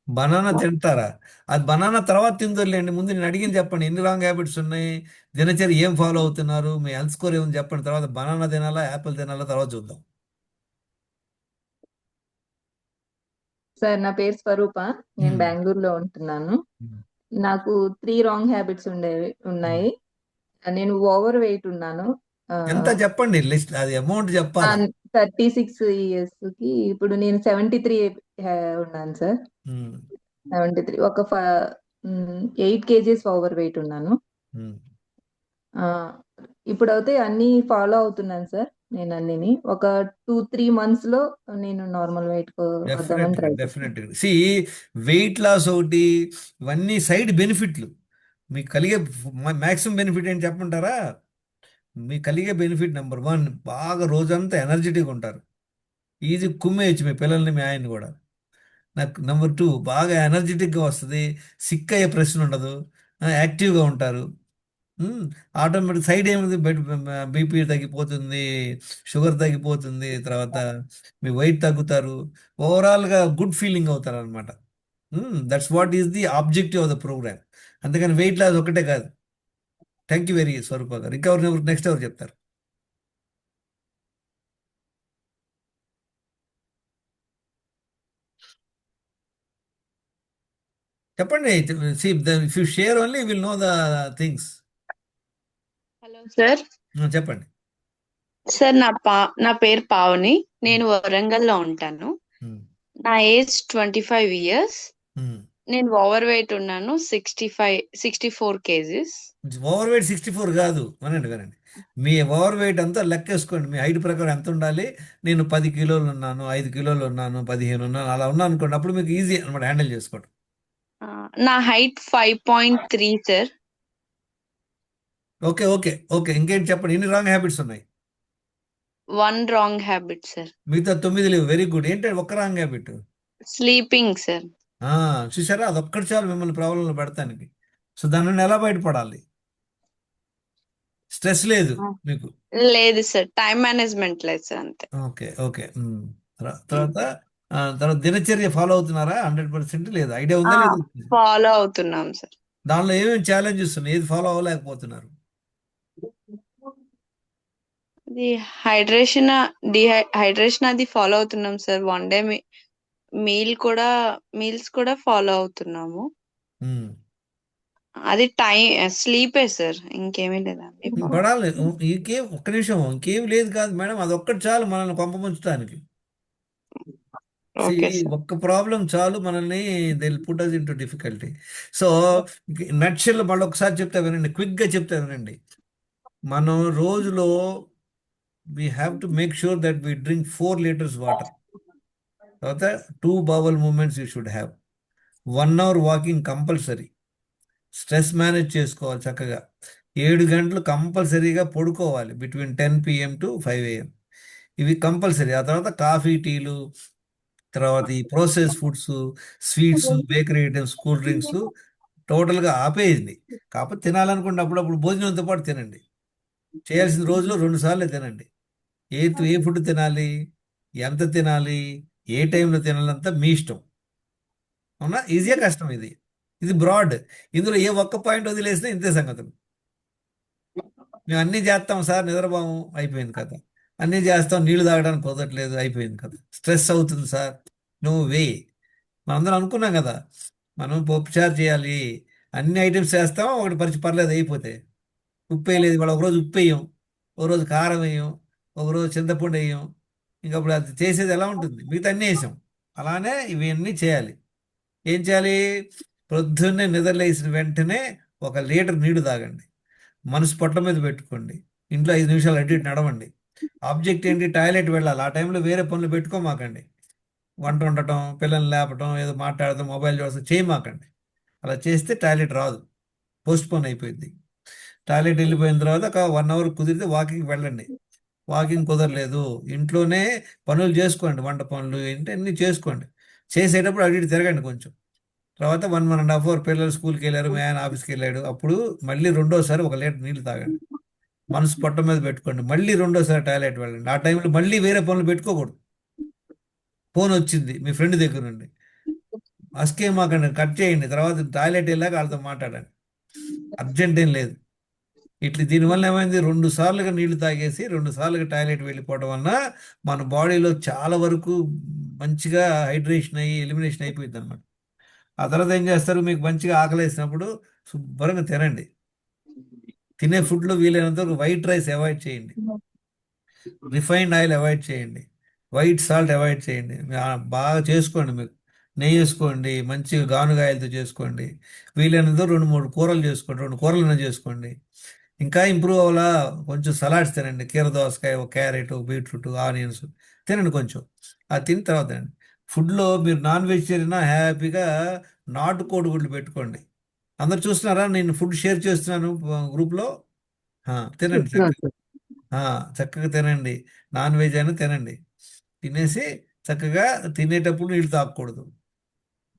Speaker 1: బనానా తింటారా? అది బనానా తర్వాత తిందోలేండి. ముందు నేను అడిగింది చెప్పండి, ఎన్ని రాంగ్ హ్యాబిట్స్ ఉన్నాయి, దినచర్య ఏం ఫాలో అవుతున్నారు, మీ హెల్త్ స్కోర్ ఏమని చెప్పండి. తర్వాత బనానా తినాలా, యాపిల్ తినాలా, తర్వాత చూద్దాం.
Speaker 3: సార్ నా పేరు స్వరూప, నేను బెంగళూరులో ఉంటున్నాను. నాకు 3 రాంగ్ హ్యాబిట్స్ ఉన్నాయి. నేను ఓవర్ వెయిట్ ఉన్నాను.
Speaker 1: ఎంత చెప్పండి, లిస్ట్, అది అమౌంట్ చెప్పాలి.
Speaker 3: 36 years కి ఇప్పుడు నేను 73 ఉన్నాను సార్. 73 8 kgs ఓవర్ వెయిట్ ఉన్నాను. ఇప్పుడైతే అన్ని ఫాలో అవుతున్నాను సార్. నేను అన్నిని ఒక 2-3 months లో నేను నార్మల్ వెయిట్ వద్దామని ట్రై చేస్తాను.
Speaker 1: సి వెయిట్ లాస్ ఒకటి, ఇవన్నీ సైడ్ బెనిఫిట్లు. మీకు కలిగే మాక్సిమం బెనిఫిట్ ఏంటి చెప్పమంటారా? మీకు కలిగే బెనిఫిట్ నెంబర్ వన్, బాగా రోజంతా ఎనర్జెటిక్గా ఉంటారు. ఈజీ కుమ్మేయచ్చు మీ పిల్లల్ని, మీ ఆయన్ని కూడా. నాకు నెంబర్ టూ, బాగా ఎనర్జెటిక్గా వస్తుంది, సిక్ అయ్యే ప్రశ్న ఉండదు, యాక్టివ్గా ఉంటారు. ఆటోమేటిక్ సైడ్ ఏముంది, బీపీ తగ్గిపోతుంది, షుగర్ తగ్గిపోతుంది, తర్వాత మీ వెయిట్ తగ్గుతారు, ఓవరాల్గా గుడ్ ఫీలింగ్ అవుతారు అనమాట. That's what is the objective of the program. అందుకని వెయిట్ లాస్ ఒకటే కాదు. థ్యాంక్ యూ వెరీ స్వరూప గారు. ఇంకా నెక్స్ట్ ఎవరు చెప్తారు? చెప్పండి. If you share only will know the things.
Speaker 11: Hello sir.
Speaker 1: చెప్పండి.
Speaker 11: సార్ నా పేరు పావని. నేను వరంగల్లో ఉంటాను. నా ఏజ్ 25 years. నేను ఓవర్ వెయిట్ ఉన్నాను. 64 kgs.
Speaker 1: ఓవర్ వెయిట్ 64 కాదు. వినండి, మీ ఓవర్ వెయిట్ అంతా లెక్కేసుకోండి. మీ హైట్ ప్రకారం ఎంత ఉండాలి. నేను 10 కిలోలు ఉన్నాను, 5 కిలోలు ఉన్నాను, 15 ఉన్నాను, అలా ఉన్నాను అనుకోండి. అప్పుడు మీకు ఈజీ అనమాట హ్యాండిల్ చేసుకోవడం.
Speaker 11: నా height 5.3 sir.
Speaker 1: Okay okay okay ఇంకేంటి చెప్పండి. ఎన్ని రాంగ్ హ్యాబిట్స్ ఉన్నాయి?
Speaker 11: 1 రాంగ్ హ్యాబిట్ సార్.
Speaker 1: మిగతా 9 లేవు. Very good. ఏంటంటే ఒక్క రాంగ్ హ్యాబిట్?
Speaker 11: Sleeping sir.
Speaker 1: చూసారా, అదొక్కటి చాలు మిమ్మల్ని ప్రాబ్లంలో పెడతానికి. సో దాని నుండి ఎలా బయటపడాలి? స్ట్రెస్ లేదు మీకు?
Speaker 11: లేదు సార్, టైం మేనేజ్మెంట్ లేదు సార్, అంతే.
Speaker 1: ఓకే ఓకే తర్వాత దినచర్య ఫాలో అవుతున్నారా? 100% లేదు. ఐడియా ఉందా లేదు?
Speaker 11: ఫాలో అవుతున్నాం సార్.
Speaker 1: దానిలో ఏమేమి ఛాలెంజెస్ ఉన్నాయి? ఏది ఫాలో అవ్వలేకపోతున్నారు?
Speaker 11: అది హైడ్రేషన్ అది ఫాలో అవుతున్నాం సార్. 1 day మీల్స్ కూడా ఫాలో అవుతున్నాము. అది స్లీపే సార్, ఇంకేమీ లేదండి.
Speaker 1: పడాలి. ఇంకేం, ఒక్క నిమిషం, ఇంకేం లేదు కాదు మేడం, అదొక్కటి చాలు మనల్ని పంపముంచడానికి. ఒక్క ప్రాబ్లం చాలు మనల్ని, they put us into difficulty. So nutshell మళ్ళీ ఒకసారి చెప్తా వినండి, క్విక్గా చెప్తా వినండి. మనం రోజులో we have to make sure that we drink 4 liters water. తర్వాత 2 bowel movements you should have. 1 hour walking compulsory. Stress manage చేసుకోవాలి చక్కగా. 7 గంటలు కంపల్సరీగా పడుకోవాలి, బిట్వీన్ 10 PM to 5 AM. ఇవి కంపల్సరీ. ఆ తర్వాత కాఫీ, టీలు, తర్వాత ఈ process foods, sweets, bakery items, cool drinks టోటల్గా ఆపేయండి. కాకపోతే తినాలనుకుంటే అప్పుడప్పుడు భోజనంతో పాటు తినండి. చేయాల్సిన రోజులో 2 సార్లు తినండి. ఏ ఫుడ్ తినాలి, ఎంత తినాలి, ఏ టైంలో తినాలంతా మీ ఇష్టం. అవునా? ఈజీగా కష్టం ఇది బ్రాడ్. ఇందులో ఏ ఒక్క పాయింట్ వదిలేసినా ఇంతే సంగతులు. మేము అన్నీ చేస్తాం సార్, నిద్రపోము, అయిపోయింది కదా. అన్నీ చేస్తాం, నీళ్లు తాగడానికి కుదరట్లేదు, అయిపోయింది కదా. స్ట్రెస్ అవుతుంది సార్, నో వే. మనందరం అనుకున్నాం కదా, మనం పప్పుచారు చేయాలి, అన్ని ఐటమ్స్ చేస్తాం, ఒకటి పర్లేదు అయిపోతే. ఉప్పు వేయలేదు, ఇవాళ ఒకరోజు ఉప్పు వేయం, ఒకరోజు కారం వేయం, ఒకరోజు చింతపండు వేయం. ఇంకప్పుడు అది చేసేది ఎలా ఉంటుంది? మిగతా అన్నీ వేసాం. అలానే ఇవన్నీ చేయాలి. ఏం చేయాలి? పొద్దున్నే నిద్రలేసిన వెంటనే 1 లీటర్ నీళ్లు తాగండి. మనసు పొట్ల మీద పెట్టుకోండి. ఇంట్లో 5 నిమిషాలు అటు ఇటు నడవండి. ఆబ్జెక్ట్ ఏంటి? టాయిలెట్ వెళ్ళాలి. ఆ టైంలో వేరే పనులు పెట్టుకోమాకండి. వంట వండటం, పిల్లల్ని లేపటం, ఏదో మాట్లాడటం, మొబైల్ చూడటం చేయమాకండి. అలా చేస్తే టాయిలెట్ రాదు, పోస్ట్పోన్ అయిపోయింది. టాయిలెట్ వెళ్ళిపోయిన తర్వాత ఒక 1 hour కుదిరితే వాకింగ్ వెళ్ళండి. వాకింగ్ కుదరలేదు, ఇంట్లోనే పనులు చేసుకోండి, వంట పనులు ఏంటి అన్నీ చేసుకోండి. చేసేటప్పుడు అటు ఇటు తిరగండి కొంచెం. తర్వాత 1.5 hour పిల్లలు స్కూల్కి వెళ్ళారు, మీ ఆయన ఆఫీస్కి వెళ్ళాడు, అప్పుడు మళ్ళీ రెండోసారి 1 లీటర్ నీళ్ళు తాగండి. మనసు పొట్ట మీద పెట్టుకోండి. మళ్ళీ రెండోసారి టాయిలెట్ వెళ్ళండి. ఆ టైంలో మళ్ళీ వేరే పనులు పెట్టుకోకూడదు. ఫోన్ వచ్చింది మీ ఫ్రెండ్ దగ్గర నుండి, అస్కేమాకండి, కట్ చేయండి. తర్వాత టాయిలెట్ వెళ్ళాక వాళ్ళతో మాట్లాడండి. అర్జెంట్ ఏం లేదు. దీనివల్ల ఏమైంది? 2 సార్లుగా నీళ్లు తాగేసి 2 సార్లుగా టాయిలెట్ వెళ్ళిపోవడం వల్ల మన బాడీలో చాలా వరకు మంచిగా హైడ్రేషన్ అయ్యి ఎలిమినేషన్ అయిపోయింది అనమాట. ఆ తర్వాత ఏం చేస్తారు? మీకు మంచిగా ఆకలి వేసినప్పుడు శుభ్రంగా తినండి. తినే ఫుడ్లో వీలైనంత వరకు వైట్ రైస్ అవాయిడ్ చేయండి, రిఫైన్డ్ ఆయిల్ అవాయిడ్ చేయండి, వైట్ సాల్ట్ అవాయిడ్ చేయండి. బాగా చేసుకోండి. మీకు నెయ్యి వేసుకోండి, మంచిగా గానుగాయలతో చేసుకోండి. వీలైనంత 2-3 కూరలు చేసుకోండి, 2 కూరలను చేసుకోండి. ఇంకా ఇంప్రూవ్ అవ్వాలా, కొంచెం సలాడ్స్ తినండి. కీర దోసకాయ, క్యారెట్, బీట్రూట్, ఆనియన్స్ తినండి కొంచెం. అది తిన్న తర్వాత తినండి. ఫుడ్లో మీరు నాన్ వెజిటేరియన్ హ్యాపీగా నాటుకోడి గుడ్లు పెట్టుకోండి. అందరు చూస్తున్నారా? నేను ఫుడ్ షేర్ చేస్తున్నాను గ్రూప్లో. తినండి. చక్కగా తినండి. నాన్ వెజ్ అయినా తినండి. తినేసి చక్కగా తినేటప్పుడు నీళ్ళు తాగకూడదు.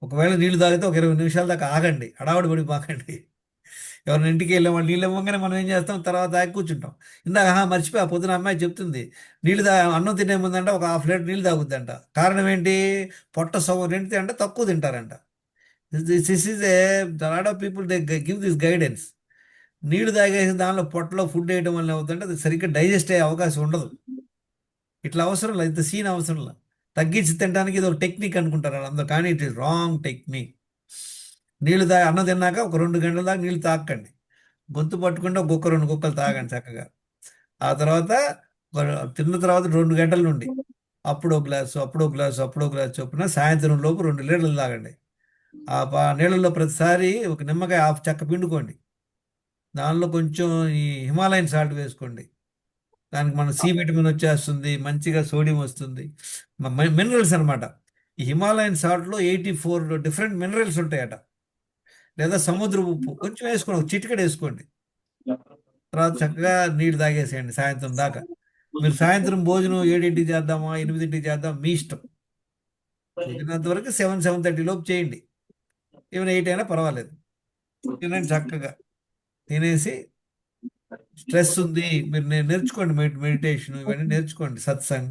Speaker 1: ఒకవేళ నీళ్ళు తాగితే ఒక 20 నిమిషాల దాకా ఆగండి, హడావుడి పడి మాకండి. ఎవరిని ఇంటికి వెళ్ళాం, వాళ్ళు నీళ్ళు ఇవ్వగానే మనం ఏం చేస్తాం, తర్వాత తాగి కూర్చుంటాం. ఇందాక మర్చిపోయి ఆ పొద్దున అమ్మాయి చెప్తుంది, అన్నం తినే ముందంట ఒక హాఫ్ లీటర్ నీళ్ళు తాగుద్దంట. కారణం ఏంటి? పొట్ట సగం నిండితే అంట తక్కువ తింటారంట. This is a lot of people they give this guidance. నీళ్లు తాగేసి దానిలో పొట్టలో ఫుడ్ వేయడం వల్ల అవుతుంటే అది సరిగ్గా డైజెస్ట్ అయ్యే అవకాశం ఉండదు. ఇట్లా అవసరం లేదు, ఇంత సీన్ అవసరం లేదు. తగ్గించి తినడానికి ఇది ఒక టెక్నిక్ అనుకుంటారు వాళ్ళందరూ, కానీ ఇట్ ఈస్ రాంగ్ టెక్నిక్. అన్నం తిన్నాక ఒక 2 గంటల దాకా నీళ్ళు తాగకండి. గొంతు పట్టుకుంటే ఒక గుక్క 2 గుక్కలు తాగండి చక్కగా. ఆ తర్వాత తిన్న తర్వాత 2 గంటల నుండి అప్పుడో గ్లాసు అప్పుడో గ్లాసు అప్పుడో గ్లాసు చొప్పున సాయంత్రం లోపు 2 లీటర్లు తాగండి. ఆ నీళ్ళల్లో ప్రతిసారి ఒక నిమ్మకాయ హాఫ్ చెక్క పిండుకోండి. దానిలో కొంచెం ఈ హిమాలయన్ సాల్ట్ వేసుకోండి. దానికి మన సి విటమిన్ వచ్చేస్తుంది, మంచిగా సోడియం వస్తుంది, మినరల్స్ అనమాట. ఈ హిమాలయన్ సాల్ట్లో 84 డిఫరెంట్ మినరల్స్ ఉంటాయట. లేదా సముద్ర ఉప్పు కొంచెం వేసుకోండి, ఒక చిటికెడు వేసుకోండి. తర్వాత చక్కగా నీళ్ళు తాగేసేయండి సాయంత్రం దాకా. మీరు సాయంత్రం భోజనం 7ంటికి చేద్దామా 8ంటికి చేద్దాం మీ ఇష్టం. కుదిరినంత వరకు 7-7:30 లోపు చేయండి. ఈవెన్ 8 అయినా పర్వాలేదు. తినండి చక్కగా. తినేసి స్ట్రెస్ ఉంది, మీరు నేర్చుకోండి, మెడిటేషన్ ఇవన్నీ నేర్చుకోండి, సత్సంగ్,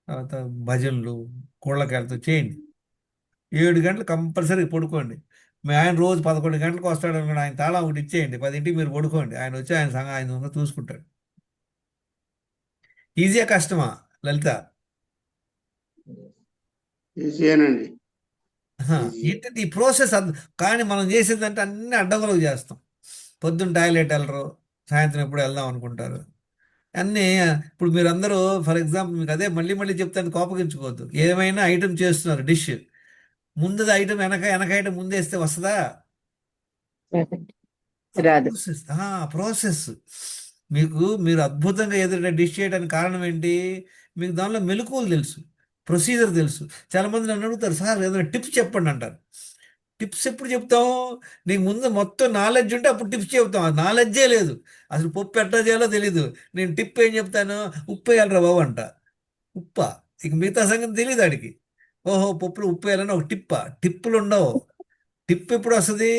Speaker 1: తర్వాత భజనలు, కూళ్ళకాయలతో చేయండి. 7 గంటలు కంపల్సరీ పడుకోండి. మీ ఆయన రోజు 11 గంటలకు వస్తాడు అనుకోండి, ఆయన తాళం ఒకటి ఇచ్చేయండి, 10ంటికి మీరు పడుకోండి. ఆయన వచ్చి ఆయన సంగ ఆయన ఉన్న చూసుకుంటాడు. ఈజీయా కష్టమా లలిత?
Speaker 12: ఈజీయేనండి.
Speaker 1: ఏంటంటే ఈ ప్రాసెస్ కానీ మనం చేసేదంటే అన్ని అడ్డంకులకు చేస్తాం. పొద్దున్న టాయిలెట్ వెళ్ళరు, సాయంత్రం ఎప్పుడు వెళ్దాం అనుకుంటారు. అన్నీ ఇప్పుడు మీరు అందరూ ఫర్ ఎగ్జాంపుల్ మీకు అదే మళ్ళీ మళ్ళీ చెప్తాను, కోపగించుకోవద్దు. ఏమైనా ఐటెం చేస్తున్నారు డిష్, ముందుది ఐటెం వెనక ఐటెం ముందేస్తే వస్తుందా?
Speaker 2: రాదు.
Speaker 1: ప్రాసెస్. మీరు అద్భుతంగా ఏదైనా డిష్ చేయడానికి కారణం ఏంటి? మీకు దానిలో మెలకువలు తెలుసు, ప్రొసీజర్ తెలుసు. చాలామంది నన్ను అడుగుతారు, సార్ ఏదైనా టిప్స్ చెప్పండి అంటారు. టిప్స్ ఎప్పుడు చెప్తాం? నీకు ముందు మొత్తం నాలెడ్జ్ ఉంటే అప్పుడు టిప్స్ చెప్తాం. ఆ నాలెడ్జే లేదు, అసలు పప్పు ఎట్లా చేయాలో తెలీదు. నేను టిప్ ఏం చెప్తాను, ఉప్పు వేయాలరా బాబు అంట. ఉప్ప ఇక మిగతా సంగతి తెలియదు ఆడికి. ఓహో పప్పులు ఉప్పు వేయాలని ఒక టిప్పులు ఉండవు. టిప్ ఎప్పుడు వస్తుంది?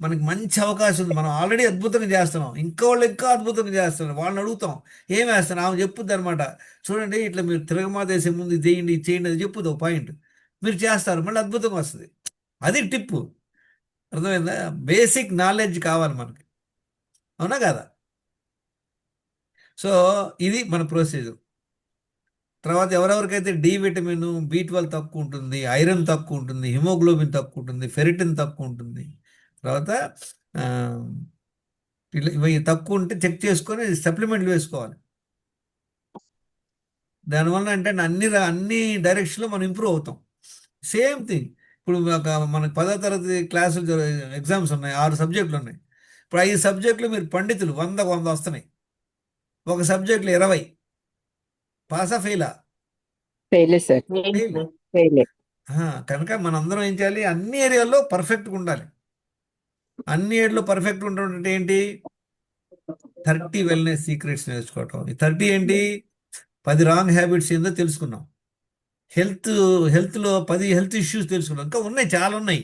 Speaker 1: మనకి మంచి అవకాశం ఉంది, మనం ఆల్రెడీ అద్భుతంగా చేస్తున్నాం, ఇంకా వాళ్ళు ఇంకా అద్భుతంగా చేస్తున్నారు, వాళ్ళని అడుగుతాం ఏం వేస్తాను, ఆమె చెప్పుద్ది అనమాట. చూడండి ఇట్లా మీరు తిరగమాత వేసే ముందు ఇది చేయండి ఇది చేయండి అది చెప్పుద్ది ఒక పాయింట్, మీరు చేస్తారు, మళ్ళీ అద్భుతంగా వస్తుంది. అది టిప్పు. అర్థమైందా? బేసిక్ నాలెడ్జ్ కావాలి మనకి, అవునా కదా? సో ఇది మన ప్రొసీజర్. తర్వాత ఎవరెవరికైతే డి విటమిన్, B12 తక్కువ ఉంటుంది, ఐరన్ తక్కువ ఉంటుంది, హిమోగ్లోబిన్ తక్కువ ఉంటుంది, ఫెరిటిన్ తక్కువ ఉంటుంది, తర్వాత ఇవి తక్కువ ఉంటే చెక్ చేసుకొని సప్లిమెంట్లు వేసుకోవాలి. దానివల్ల అంటే అన్ని డైరెక్షన్లో మనం ఇంప్రూవ్ అవుతాం. Same thing. ఇప్పుడు మనకు 10వ తరగతి క్లాసులు ఎగ్జామ్స్ ఉన్నాయి, 6 సబ్జెక్టులు ఉన్నాయి. ఇప్పుడు 5 సబ్జెక్టులు మీరు పండితులు 100కు 100 వస్తున్నాయి, ఒక సబ్జెక్టులో 20. పాసా ఫెయిలా?
Speaker 2: ఫెయిలే సార్, ఫెయిలే.
Speaker 1: కనుక మనందరం ఏం చేయాలి, అన్ని ఏరియాల్లో పర్ఫెక్ట్గా ఉండాలి. అన్ని ఏరియాలో పర్ఫెక్ట్ ఉండడం అంటే ఏంటి? 30 వెల్నెస్ సీక్రెట్స్ నేర్చుకోవటం. ఈ 30 ఏంటి? 10 రాంగ్ హ్యాబిట్స్ ఏందో తెలుసుకున్నాం. హెల్త్లో 10 హెల్త్ ఇష్యూస్ తెలుసుకున్నాం. ఇంకా ఉన్నాయి, చాలా ఉన్నాయి.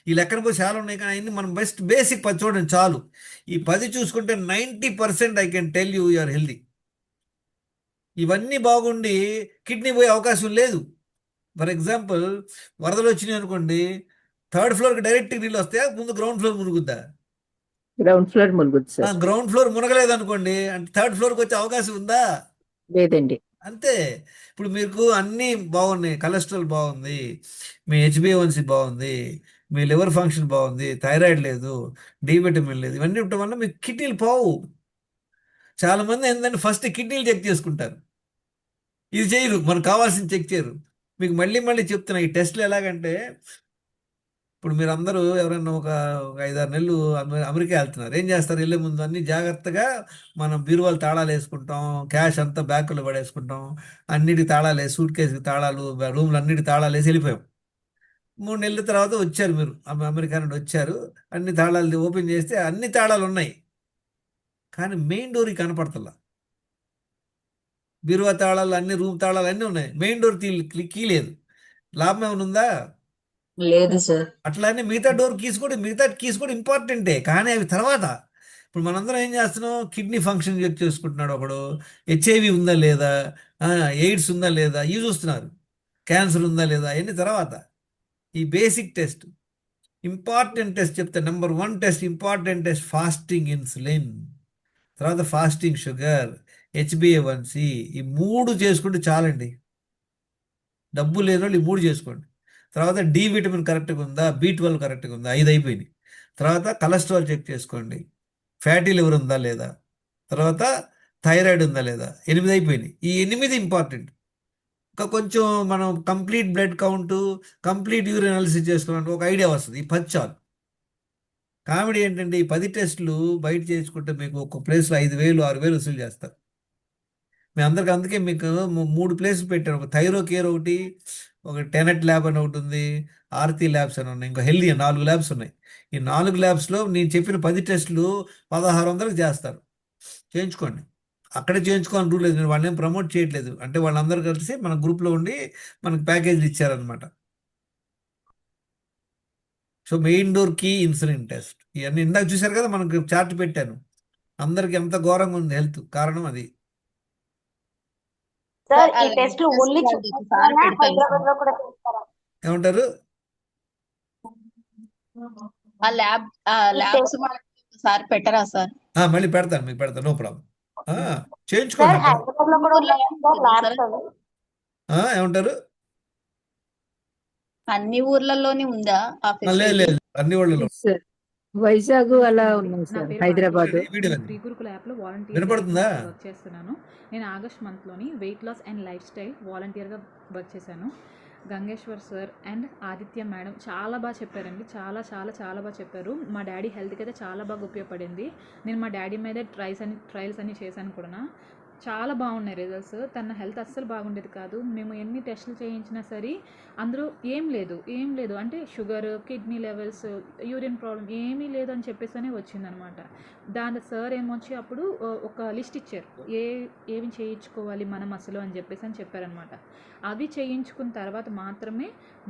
Speaker 1: ఈ లెక్కన పోయి చాలా ఉన్నాయి, కానీ అన్ని మనం బేసిక్ 10 చూడండి చాలు. ఈ 10 చూసుకుంటే 90% I can tell you are healthy. ఇవన్నీ బాగుండి కిడ్నీ పోయే అవకాశం లేదు. ఫర్ ఎగ్జాంపుల్ వరదలు వచ్చినాయి అనుకోండి, 3rd ఫ్లోర్కి డైరెక్ట్ నీళ్ళు వస్తాయా, ముందు గ్రౌండ్ ఫ్లోర్ మునుగుద్దా?
Speaker 2: గ్రౌండ్ ఫ్లోర్ మునుగుద్ది సార్.
Speaker 1: గ్రౌండ్ ఫ్లోర్ మునగలేదు అనుకోండి, అంటే 3rd ఫ్లోర్కి వచ్చే అవకాశం ఉందా?
Speaker 2: లేదండి.
Speaker 1: అంతే. ఇప్పుడు మీకు అన్నీ బాగున్నాయి, కొలెస్ట్రాల్ బాగుంది, మీ HbA1c బాగుంది, మీ లివర్ ఫంక్షన్ బాగుంది, థైరాయిడ్ లేదు, డి విటమిన్ లేదు, ఇవన్నీ ఉండటం వల్ల మీకు కిడ్నీలు పోవు. చాలామంది ఏంటంటే ఫస్ట్ కిడ్నీలు చెక్ చేసుకుంటారు, ఇది చేయరు, మనకు కావాల్సింది చెక్ చేయరు. మీకు మళ్ళీ మళ్ళీ చెప్తున్నా, ఈ టెస్ట్లు ఎలాగంటే, ఇప్పుడు మీరు అందరూ ఎవరైనా ఒక 5-6 నెలలు అమెరికా వెళ్తున్నారు, ఏం చేస్తారు? వెళ్ళే ముందు అన్ని జాగ్రత్తగా మనం బీరువాలు తాళాలు వేసుకుంటాం, క్యాష్ అంతా బ్యాగులో పడేసుకుంటాం, అన్నిటి తాళాలు వేసి, సూట్ కేసుకి తాళాలు, రూమ్లు అన్నిటి తాళాలు వేసి వెళ్ళిపోయాం. 3 నెలల తర్వాత వచ్చారు మీరు, అమెరికా నుండి వచ్చారు, అన్ని తాళాలు ఓపెన్ చేస్తే అన్ని తాళాలు ఉన్నాయి, కానీ మెయిన్ డోర్కి కనపడతలా. బీరువా తాళాలు అన్ని, రూమ్ తాళాలు అన్నీ ఉన్నాయి, మెయిన్ డోర్ కీ లేదు. లాభం ఏమైనా ఉందా?
Speaker 8: లేదు సార్.
Speaker 1: అట్లానే మిగతా కీస్ కూడా ఇంపార్టెంటే, కానీ అవి తర్వాత. ఇప్పుడు మనందరం ఏం చేస్తున్నాం, కిడ్నీ ఫంక్షన్ చెక్ చేసుకుంటున్నాడు ఒకడు, హెచ్ఐవి ఉందా లేదా, ఎయిడ్స్ ఉందా లేదా, ఇవి చూస్తున్నారు, క్యాన్సర్ ఉందా లేదా, అవన్నీ తర్వాత. ఈ బేసిక్ టెస్ట్, ఇంపార్టెంట్ టెస్ట్ చెప్తే, number 1 test, important test fasting insulin, తర్వాత ఫాస్టింగ్ షుగర్, HbA1c, ఈ 3 చేసుకుంటే చాలండి. డబ్బు లేని వాళ్ళు ఈ 3 చేసుకోండి. తర్వాత డి విటమిన్ కరెక్ట్గా ఉందా, B12 కరెక్ట్గా ఉందా, 5 అయిపోయినాయి. తర్వాత కొలెస్ట్రాల్ చెక్ చేసుకోండి, ఫ్యాటీ లివర్ ఉందా లేదా, తర్వాత థైరాయిడ్ ఉందా లేదా, 8 అయిపోయినాయి. ఈ 8 ఇంపార్టెంట్. ఇంకా కొంచెం మనం complete blood count, complete urine analysis చేసుకున్నట్టు ఒక ఐడియా వస్తుంది. ఈ 10 చాలు. కామెడీ ఏంటంటే, ఈ 10 టెస్టులు బయట చేసుకుంటే మీకు ఒక ప్లేస్లో 5,000 6,000 వసూలు చేస్తారు. మీ అందరికి అందుకే మీకు 3 ప్లేసులు పెట్టాను. ఒక థైరో కేర్ ఒకటి, ఒక టెనెట్ ల్యాబ్ అని ఒకటి ఉంది, ఆర్తి ల్యాబ్స్ అని ఉన్నాయి, ఇంకా హెల్దీ 4 ల్యాబ్స్ ఉన్నాయి. ఈ 4 ల్యాబ్స్లో నేను చెప్పిన 10 టెస్టులు 1,600కి చేస్తారు. చేయించుకోండి. అక్కడే చేయించుకోవాలని రూల్ లేదు. నేను వాళ్ళని ప్రమోట్ చేయట్లేదు. అంటే వాళ్ళందరూ కలిసి మన గ్రూప్లో ఉండి మనకు ప్యాకేజీలు ఇచ్చారనమాట. So main door key, insulin test, ఇవన్నీ ఇందాక చూశారు కదా, మనకు చార్ట్ పెట్టాను. అందరికి ఎంత ఘోరంగా ఉంది హెల్త్, కారణం అది.
Speaker 9: సార్ ఈ టెస్ట్ ఓన్లీ హైదరాబాద్ లో కూడా చేస్తారా?
Speaker 1: ఏమంటారు?
Speaker 9: ఆ ల్యాబ్స్ సార్ పెట్టరా సార్?
Speaker 1: మళ్ళీ పెడతాను, మీకు పెడతాను, నో ప్రాబ్లం. చేయించుకోండి.
Speaker 9: హైదరాబాద్ లో కూడా ల్యాబ్స్
Speaker 1: ఏమంటారు?
Speaker 9: అన్ని ఊర్లలోనే ఉందా ఆ
Speaker 1: లేదు లేదు, అన్ని వాళ్ళలో
Speaker 2: సార్ వైజాగ్ అలా ఉన్నాయి
Speaker 12: నా
Speaker 2: సార్,
Speaker 12: పేరు
Speaker 2: హైదరాబాద్.
Speaker 12: భారతి. నేను ఫ్రీ గురుకుల యాప్లో వాలంటీర్
Speaker 1: వినపడుతుందా?
Speaker 12: వర్క్ చేస్తున్నాను. నేను ఆగస్ట్ మంత్లోని weight loss and lifestyle వాలంటీర్గా వర్క్ చేశాను. Gangeshwar sir and Aditya madam చాలా బాగా చెప్పారండి. చాలా చాలా చాలా బాగా చెప్పారు. మా డాడీ హెల్త్కి అయితే చాలా బాగా ఉపయోగపడింది. నేను మా డాడీ మీద ట్రయల్స్ అన్ని చేశాను కూడా. చాలా బాగున్నాయి రిజల్ట్స్. తన హెల్త్ అస్సలు బాగుండేది కాదు. మేము ఎన్ని టెస్టులు చేయించినా సరే అందులో ఏం లేదు అంటే sugar, kidney levels, urine problem ఏమీ లేదు అని చెప్పేసి వచ్చిందనమాట. దాని సార్ ఏమొచ్చి అప్పుడు ఒక లిస్ట్ ఇచ్చారు, ఏమి చేయించుకోవాలి మనం అసలు అని చెప్పారనమాట. అవి చేయించుకున్న తర్వాత మాత్రమే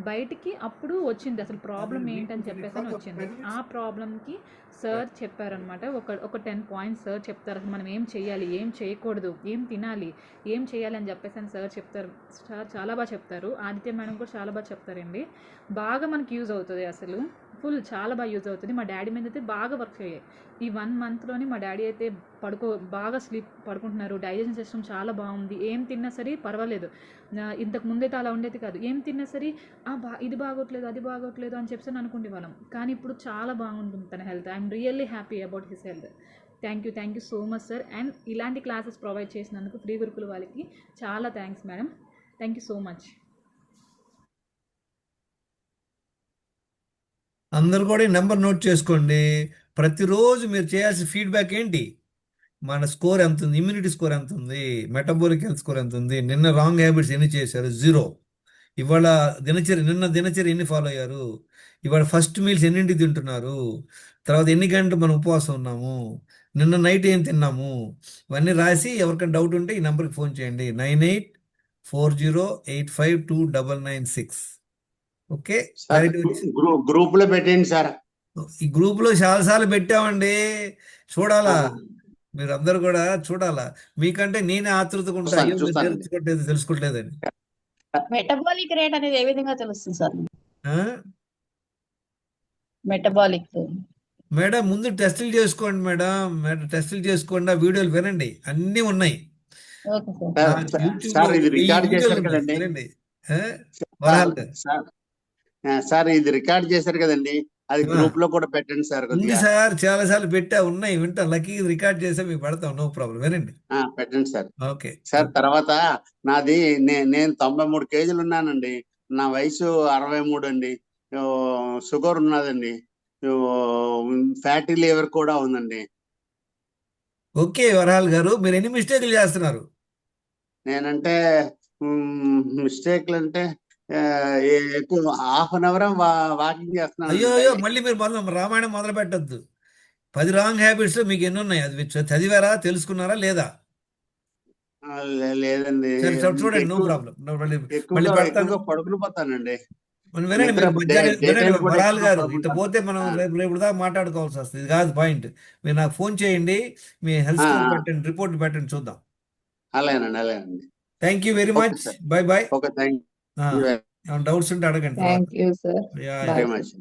Speaker 12: బయటికి అప్పుడు వచ్చింది అసలు ప్రాబ్లం ఏంటని చెప్పేసి వచ్చింది. ఆ ప్రాబ్లంకి సార్ చెప్పారనమాట. ఒక 10 పాయింట్స్ సార్ చెప్తారు, అసలు మనం ఏం చేయాలి, ఏం చేయకూడదు, ఏం తినాలి, ఏం చేయాలి అని చెప్పేసి అని సార్ చెప్తారు. సార్ చాలా బాగా చెప్తారు. ఆదిత్య మేడం కూడా చాలా బాగా చెప్తారండి. బాగా మనకి యూజ్ అవుతుంది, అసలు చాలా బాగా యూజ్ అవుతుంది. మా డాడీ మీద అయితే బాగా వర్క్ అయ్యాయి. ఈ 1 మంత్లోనే మా డాడీ అయితే బాగా పడుకుంటున్నారు. డైజెషన్ సిస్టమ్ చాలా బాగుంది. ఏం తిన్నా సరే పర్వాలేదు. ఇంతకు ముందైతే అలా ఉండేది కాదు. ఏం తిన్నా సరే ఇది బాగోట్లేదు, అది బాగోట్లేదు అని చెప్పేసి అనుకునే వాళ్ళం. కానీ ఇప్పుడు చాలా బాగుంటుంది తన health. I'm really happy about his health. Thank you so much sir. And ఇలాంటి క్లాసెస్ ప్రొవైడ్ చేసినందుకు ఫ్రీ గురుకుల వాళ్ళకి చాలా thanks madam. Thank you so much.
Speaker 1: అందరు కూడా ఈ నెంబర్ నోట్ చేసుకోండి. ప్రతిరోజు మీరు చేయాల్సిన ఫీడ్బ్యాక్ ఏంటి, మన స్కోర్ ఎంత ఉంది, ఇమ్యూనిటీ స్కోర్ ఎంత ఉంది, మెటబాలిక్ హెల్త్ స్కోర్ ఎంత ఉంది, నిన్న రాంగ్ హ్యాబిట్స్ ఎన్ని చేశారు, 0. ఇవాళ నిన్న దినచర్య ఎన్ని ఫాలో అయ్యారు, ఇవాళ ఫస్ట్ మీల్స్ ఎన్నింటికి తింటున్నారు, తర్వాత ఎన్ని గంటలు మనం ఉపవాసం ఉన్నాము, నిన్న నైట్ ఏం తిన్నాము, ఇవన్నీ రాసి ఎవరికైనా డౌట్ ఉంటే ఈ నెంబర్కి ఫోన్ చేయండి, 9840852996. ఓకే,
Speaker 13: గ్రూప్ లో పెట్టండి సార్.
Speaker 1: ఈ గ్రూప్ లో చాలాసార్లు పెట్టామండి, చూడాలా, మీరు అందరు కూడా చూడాలా. మీకంటే నేనే ఆతృతగా ఉంటా, అయ్యో మీరు తెలుసుకోవట్లేదని.
Speaker 9: మెటబాలిక్ రేట్ అనేది ఏ విధంగా తెలుస్తుంది సార్? మెటబాలిక్
Speaker 1: మేడం ముందు టెస్టులు చేసుకోండి మేడం, టెస్టులు చేసుకోండి, ఆ వీడియోలు వినండి, అన్నీ ఉన్నాయి.
Speaker 13: సార్ ఇది రికార్డ్ చేశారు కదండి. సార్ ఇది రికార్డ్ చేశారు కదండి, అది గ్రూప్ లో కూడా పెట్టండి సార్.
Speaker 1: ఉంది సార్, చాలా సార్లు పెట్టా, ఉన్నాయి, వింటా. లక్కీ రికార్డ్ చేస్తే మీకు పెడతాం, నో ప్రాబ్లం, వినండి.
Speaker 13: పెట్టండి సార్.
Speaker 1: ఓకే
Speaker 13: సార్, తర్వాత నాది నేను 93 కేజీలు ఉన్నానండి. నా వయసు 63 అండి. షుగర్ ఉన్నదండి, ఫ్యాటీ లివర్ కూడా ఉందండి.
Speaker 1: ఓకే వరహాల్ గారు, మీరు ఎన్ని మిస్టేక్లు చేస్తున్నారు?
Speaker 13: నేనంటే మిస్టేక్లు అంటే ఎక్కువ ½ అన్ అవర్ వాకింగ్ చేస్తున్నాను.
Speaker 1: అయ్యో మళ్ళీ మీరు రామాయణం మొదలు పెట్టద్దు. 10 రాంగ్ హ్యాబిట్స్ మీకు ఎన్ని ఉన్నాయి, అది చదివారా, తెలుసుకున్నారా లేదా?
Speaker 13: లేదండి,
Speaker 1: సరే చూడండి, నో ప్రాబ్లం. మళ్ళీ పెడతాను.
Speaker 13: ఎక్కువగా పడుకుని పోతానండి.
Speaker 1: మనం వినండి,
Speaker 13: నిద్ర
Speaker 1: మీరు వినండి
Speaker 13: కూడా
Speaker 1: వరాలు
Speaker 13: ఎక్కువగా
Speaker 1: గారు, ఇట్లా
Speaker 13: పడుకుంటాను.
Speaker 1: పోతే మనం రేపు దాకా మాట్లాడుకోవాల్సి వస్తుంది. ఇది కాదు పాయింట్. మీరు నాకు ఫోన్ చేయండి, మీ హెల్త్ స్కోర్ పెట్టండి, రిపోర్ట్ పెట్టండి, చూద్దాం.
Speaker 13: అలాగేనండి.
Speaker 1: Thank you very
Speaker 13: okay
Speaker 1: much.
Speaker 13: Sir.
Speaker 1: Bye bye.
Speaker 13: Okay, thank you
Speaker 1: ఏమైనా డౌట్స్ ఉంటే అడగండి తర్వాత.
Speaker 3: Thank you sir.
Speaker 1: Yeah,
Speaker 3: bye.
Speaker 13: Very much.